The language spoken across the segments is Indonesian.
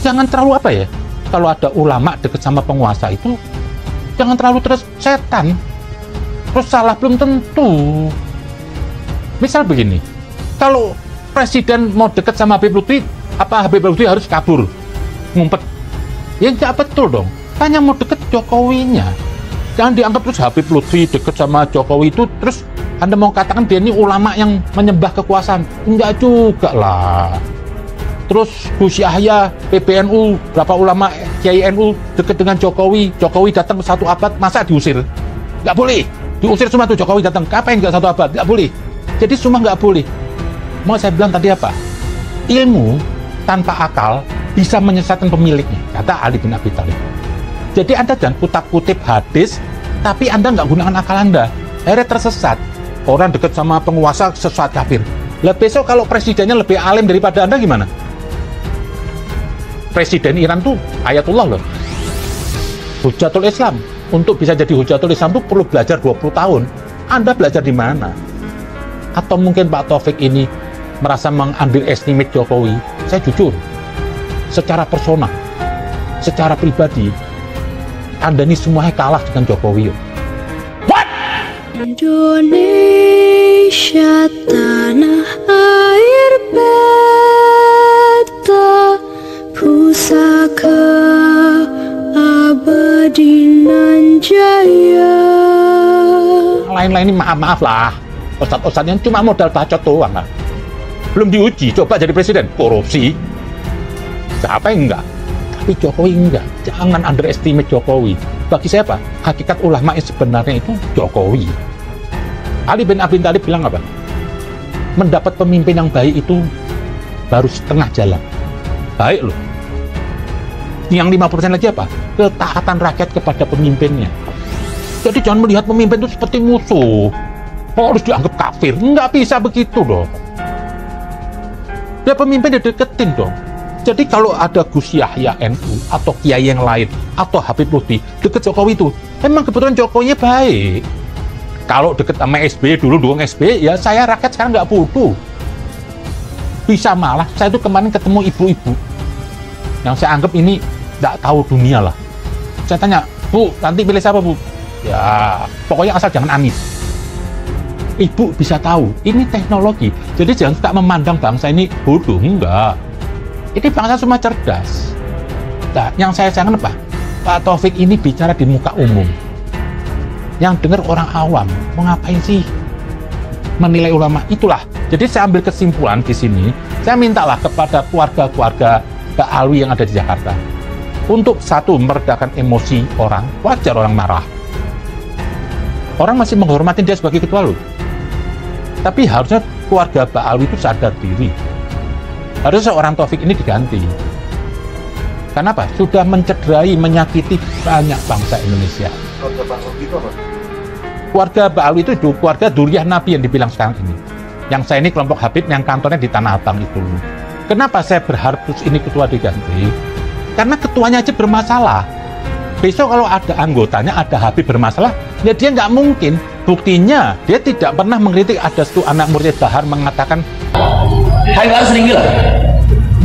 jangan terlalu apa ya, kalau ada ulama deket sama penguasa itu jangan terlalu terus setan, terus salah belum tentu. Misal begini, kalau presiden mau deket sama Habib Lutfi, apa Habib Lutfi harus kabur ngumpet? Ya nggak betul dong, tanya mau deket Jokowinya. Jangan dianggap terus Habib Lutfi deket sama Jokowi itu terus Anda mau katakan dia ini ulama yang menyembah kekuasaan. Enggak juga lah. Terus Gus Yahya, PBNU, berapa ulama Kiai NU deket dengan Jokowi. Jokowi datang ke 1 abad, masa diusir? Nggak boleh. Diusir semua tuh Jokowi datang. Kapan nggak 1 abad? Nggak boleh. Jadi semua nggak boleh. Mau saya bilang tadi apa? Ilmu tanpa akal bisa menyesatkan pemiliknya, kata Ali bin Abi Thalib. Jadi Anda jangan kutip hadis, tapi Anda nggak gunakan akal Anda. Akhirnya tersesat. Orang dekat sama penguasa sesat kafir. Lah besok kalau presidennya lebih alim daripada Anda gimana? Presiden Iran tuh ayatullah loh. Hujatul Islam. Untuk bisa jadi Hujatul Islam tuh perlu belajar 20 tahun. Anda belajar di mana? Atau mungkin Pak Taufik ini merasa mengambil estimate Jokowi? Saya jujur, secara personal, secara pribadi, Anda ini semuanya kalah dengan Jokowi. What? Indonesia tanah air beta, pusaka abadi nan jaya. Lain-lain ini maaf lah, ustadz-ustadz yang cuma modal bacot doang lah. Belum diuji, coba jadi presiden, korupsi. Siapa yang enggak? Tapi Jokowi enggak. Jangan underestimate Jokowi. Bagi saya apa? Hakikat ulama yang sebenarnya itu Jokowi. Ali bin Abi Thalib bilang apa? Mendapat pemimpin yang baik itu baru setengah jalan. Baik loh. Yang 50% lagi apa? Ketaatan rakyat kepada pemimpinnya. Jadi jangan melihat pemimpin itu seperti musuh. Harus dianggap kafir. Nggak bisa begitu dong. Dia pemimpin dideketin dong. Jadi kalau ada Gus Yahya NU atau kiai yang lain atau Habib Lutfi deket Jokowi itu, emang kebetulan Jokowinya baik. Kalau deket sama SBY dulu dukung SBY, ya saya rakyat sekarang nggak butuh. Bisa malah, saya tuh kemarin ketemu ibu-ibu yang saya anggap ini nggak tahu dunia lah. Saya tanya, Bu, nanti pilih siapa Bu? Ya, pokoknya asal jangan Anies. Ibu bisa tahu, ini teknologi. Jadi jangan suka memandang bangsa ini bodoh, enggak. Ini bangsa semua cerdas. Nah, yang saya sayangkan apa? Pak Taufik ini bicara di muka umum. Yang dengar orang awam. Mau ngapain sih? Menilai ulama. Itulah. Jadi saya ambil kesimpulan di sini. Saya mintalah kepada keluarga-keluarga Pak Alwi yang ada di Jakarta. Untuk satu, meredakan emosi orang. Wajar orang marah. Orang masih menghormati dia sebagai ketua loh. Tapi harusnya keluarga Pak Alwi itu sadar diri. Harusnya seorang Taufik ini diganti. Kenapa? Sudah mencederai, menyakiti banyak bangsa Indonesia. Keluarga Pak Alwi itu apa? Keluarga Pak Alwi itu keluarga Duriah Nabi yang dibilang sekarang ini. Yang saya ini kelompok Habib yang kantornya di Tanah Abang itu. Kenapa saya berharap terus ini ketua diganti? Karena ketuanya aja bermasalah. Besok kalau ada anggotanya, ada Habib bermasalah, ya dia nggak mungkin. Buktinya, dia tidak pernah mengkritik ada satu anak murid Bahar mengatakan Habib Bahar sering bilang,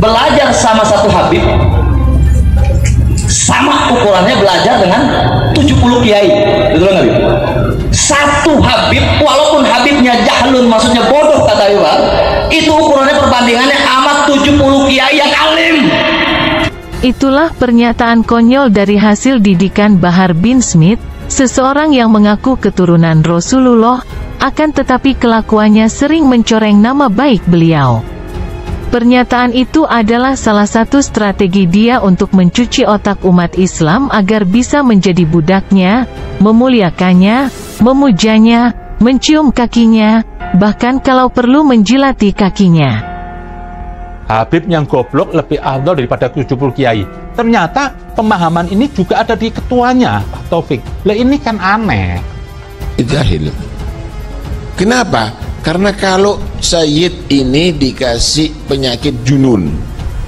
belajar sama satu Habib sama ukurannya belajar dengan 70 kiai. Betul nggak? Satu Habib, walaupun Habibnya jahlun, maksudnya bodoh kata Habib Bahar, itu ukurannya perbandingannya amat 70 kiai yang alim. Itulah pernyataan konyol dari hasil didikan Bahar bin Smith, seseorang yang mengaku keturunan Rasulullah, akan tetapi kelakuannya sering mencoreng nama baik beliau. Pernyataan itu adalah salah satu strategi dia untuk mencuci otak umat Islam agar bisa menjadi budaknya, memuliakannya, memujanya, mencium kakinya, bahkan kalau perlu menjilati kakinya. Habib yang goblok lebih afdal daripada 70 kiai. Ternyata pemahaman ini juga ada di ketuanya, Pak Taufik. Lah ini kan aneh. Jahil. Kenapa? Karena kalau Sayyid ini dikasih penyakit junun.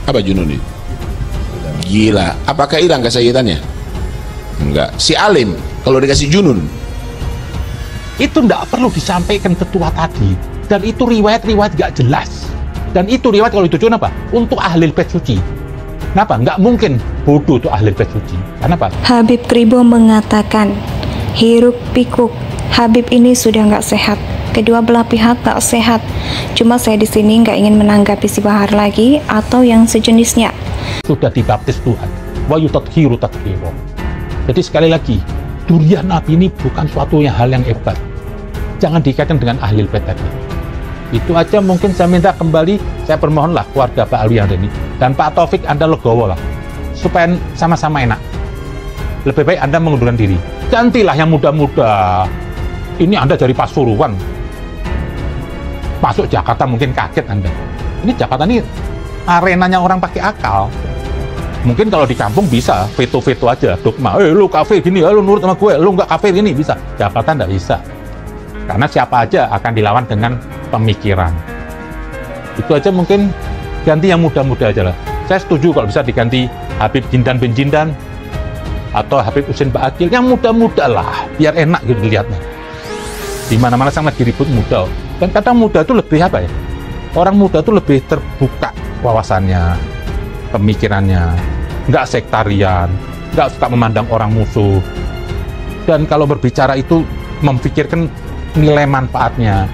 Apa junun itu? Gila. Apakah hilang kesayyidannya? Enggak. Si alim kalau dikasih junun. Itu enggak perlu disampaikan ketua tadi. Dan itu riwayat-riwayat gak jelas. Dan itu riwayat kalau ditujukan apa? Untuk ahli bait suci. Kenapa? Nggak mungkin bodoh itu ahli bait suci. Kenapa? Habib Kribo mengatakan, hiruk pikuk, Habib ini sudah nggak sehat. Kedua belah pihak nggak sehat. Cuma saya di sini nggak ingin menanggapi si Bahar lagi atau yang sejenisnya. Sudah dibaptis Tuhan. Wa yutathiru tathiro. Jadi sekali lagi, durian Nabi ini bukan suatu hal yang hebat. Jangan dikaitkan dengan ahli bait tadi. Itu aja mungkin saya minta kembali, saya permohonlah keluarga Pak Alwi yang ini dan Pak Taufik, Anda legowo lah supaya sama-sama enak. Lebih baik Anda mengundurkan diri, gantilah yang muda-muda. Ini Anda dari Pasuruan masuk Jakarta mungkin kaget Anda. Ini Jakarta ini arenanya orang pakai akal. Mungkin kalau di kampung bisa veto-veto aja, dogma, lu kafir gini, lu nurut sama gue, lu nggak kafir gini, bisa. Jakarta nggak bisa, karena siapa aja akan dilawan dengan pemikiran. Itu aja mungkin ganti yang muda-muda aja lah. Saya setuju kalau bisa diganti Habib Jindan bin Jindan atau Habib Husin Ba'akil, yang muda-muda lah, biar enak gitu dilihatnya. Di mana-mana sama lagi ribut muda. Dan kadang muda itu lebih apa ya? Orang muda itu lebih terbuka wawasannya, pemikirannya, nggak sektarian, nggak suka memandang orang musuh. Dan kalau berbicara itu memikirkan nilai manfaatnya.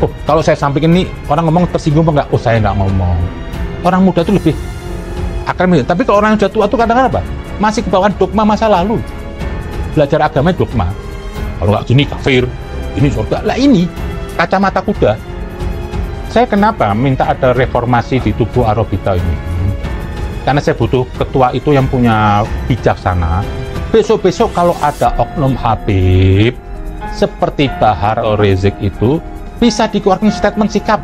Oh, kalau saya sampaikan ini, orang ngomong tersinggung apa enggak? Oh, saya nggak ngomong. Orang muda itu lebih akan, tapi kalau orang yang sudah tua itu kadang-kadang apa? Masih kebawaan dogma masa lalu. Belajar agama dogma. Kalau nggak gini kafir, ini surga. Lah ini kacamata kuda. Saya kenapa minta ada reformasi di tubuh Arobita ini? Karena saya butuh ketua itu yang punya bijaksana. Besok-besok kalau ada oknum Habib seperti Bahar Rizik itu, bisa dikeluarkan statement sikap.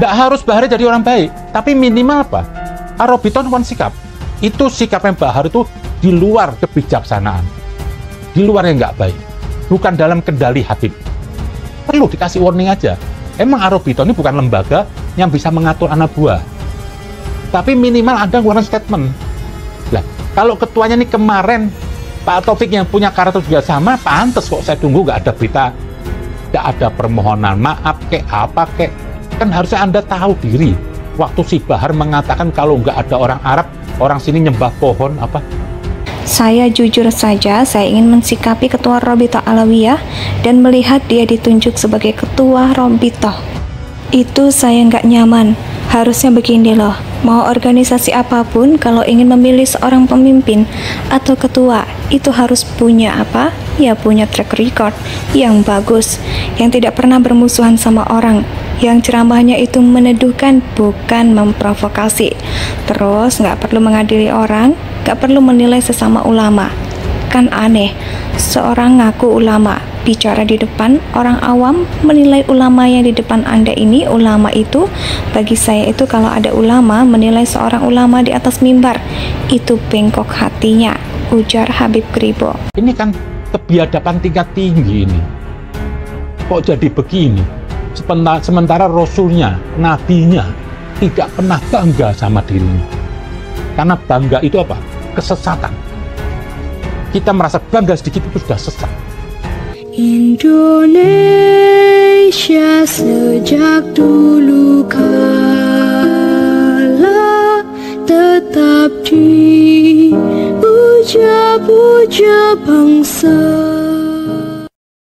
Tidak harus Bahar jadi orang baik, tapi minimal apa? Arobita one sikap. Itu sikap yang Bahar itu di luar kebijaksanaan, di luar yang nggak baik, bukan dalam kendali Habib. Perlu dikasih warning aja. Emang Arobita ini bukan lembaga yang bisa mengatur anak buah, tapi minimal ada keluaran statement. Lah, kalau ketuanya ini kemarin Pak Taufik yang punya karakter juga sama, pantes kok saya tunggu nggak ada berita, nggak ada permohonan maaf kek apa kek. Kan harusnya Anda tahu diri waktu si Bahar mengatakan kalau nggak ada orang Arab, orang sini nyembah pohon apa. Saya jujur saja, saya ingin mensikapi ketua Robitoh Alawiyah dan melihat dia ditunjuk sebagai ketua Robitoh. Itu saya nggak nyaman. Harusnya begini loh, mau organisasi apapun kalau ingin memilih seorang pemimpin atau ketua, itu harus punya apa? Ya punya track record yang bagus, yang tidak pernah bermusuhan sama orang, yang ceramahnya itu meneduhkan bukan memprovokasi. Terus nggak perlu mengadili orang, nggak perlu menilai sesama ulama. Kan aneh, seorang ngaku ulama bicara di depan orang awam, menilai ulama yang di depan Anda ini ulama itu. Bagi saya itu kalau ada ulama menilai seorang ulama di atas mimbar, itu bengkok hatinya, ujar Habib Kribo. Ini kan kebiadaban tingkat tinggi ini. Kok jadi begini? Sementara Rasulnya, Nabinya tidak pernah bangga sama dirinya. Karena bangga itu apa? Kesesatan. Kita merasa bangga sedikit itu sudah sesat. Indonesia sejak dulu kala tetap dipuja-puja bangsa.